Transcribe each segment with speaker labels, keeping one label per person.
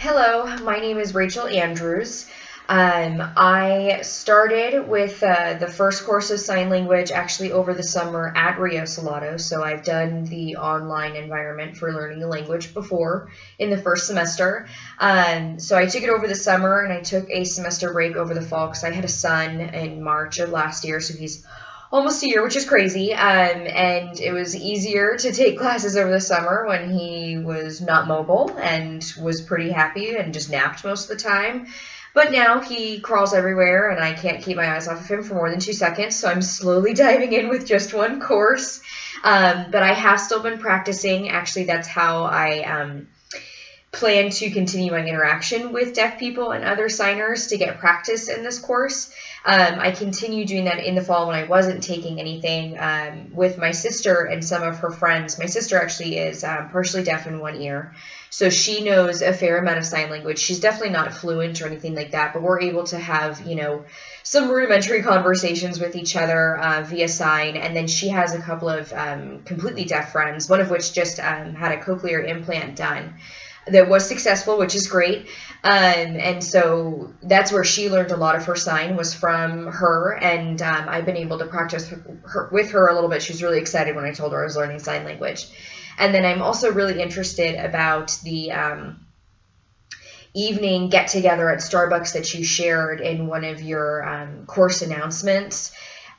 Speaker 1: Hello, my name is Rachel Andrews. I started with the first course of sign language actually over the summer at Rio Salado. So I've done the online environment for learning the language before in the first semester. So I took it over the summer and I took a semester break over the fall because I had a son in March of last year. So he's almost a year, which is crazy. And it was easier to take classes over the summer when he was not mobile and was pretty happy and just napped most of the time. But now he crawls everywhere and I can't keep my eyes off of him for more than 2 seconds. So I'm slowly diving in with just one course. But I have still been practicing. Actually, that's how I plan to continue my interaction with deaf people and other signers to get practice in this course. I continued doing that in the fall when I wasn't taking anything with my sister and some of her friends. My sister actually is partially deaf in one ear, so she knows a fair amount of sign language. She's definitely not fluent or anything like that, but we're able to have, some rudimentary conversations with each other via sign. And then she has a couple of completely deaf friends, one of which just had a cochlear implant done that was successful, which is great. And so that's where she learned a lot of her sign, was from her. And I've been able to practice with her a little bit. She was really excited when I told her I was learning sign language. And then I'm also really interested about the evening get together at Starbucks that you shared in one of your course announcements.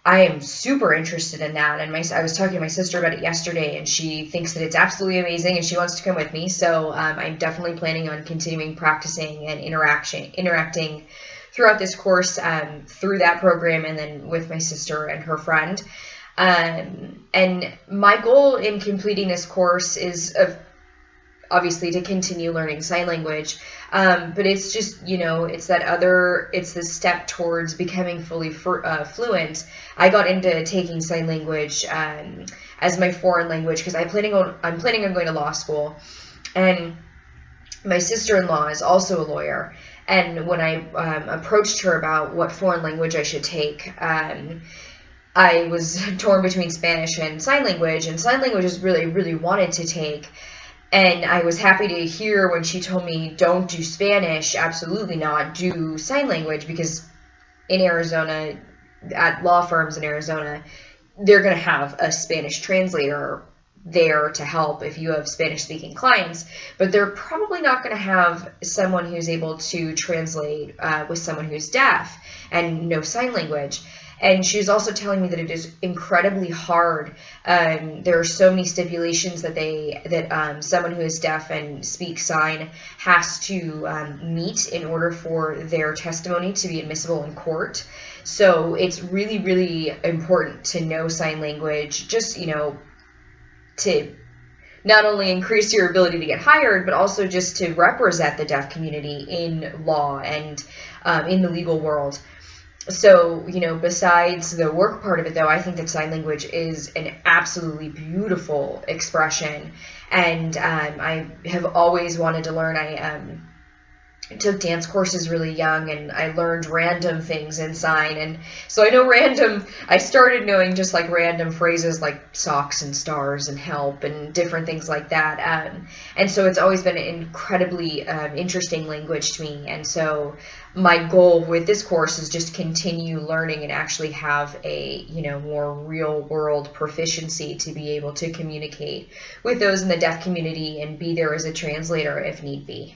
Speaker 1: I am super interested in that, and I was talking to my sister about it yesterday, and she thinks that it's absolutely amazing, and she wants to come with me. So I'm definitely planning on continuing practicing and interacting throughout this course through that program, and then with my sister and her friend. And my goal in completing this course is obviously to continue learning sign language, but it's just, it's the step towards becoming fully fluent. I got into taking sign language as my foreign language because I'm planning on going to law school, and my sister-in-law is also a lawyer. And when I approached her about what foreign language I should take, I was torn between Spanish and sign language is really, really wanted to take. And I was happy to hear when she told me, don't do Spanish, absolutely not, do sign language, because in Arizona, at law firms in Arizona, they're going to have a Spanish translator there to help if you have Spanish-speaking clients, but they're probably not going to have someone who's able to translate with someone who's deaf and no sign language. And she was also telling me that it is incredibly hard. There are so many stipulations that someone who is deaf and speaks sign has to meet in order for their testimony to be admissible in court. So it's really, really important to know sign language, just, to not only increase your ability to get hired, but also just to represent the deaf community in law and in the legal world. So, besides the work part of it, though, I think that sign language is an absolutely beautiful expression. And I have always wanted to learn. I took dance courses really young, and I learned random things in sign. And so I started knowing just like random phrases like socks and stars and help and different things like that. And so it's always been an incredibly interesting language to me. And so my goal with this course is just continue learning and actually have a, more real world proficiency to be able to communicate with those in the deaf community and be there as a translator if need be.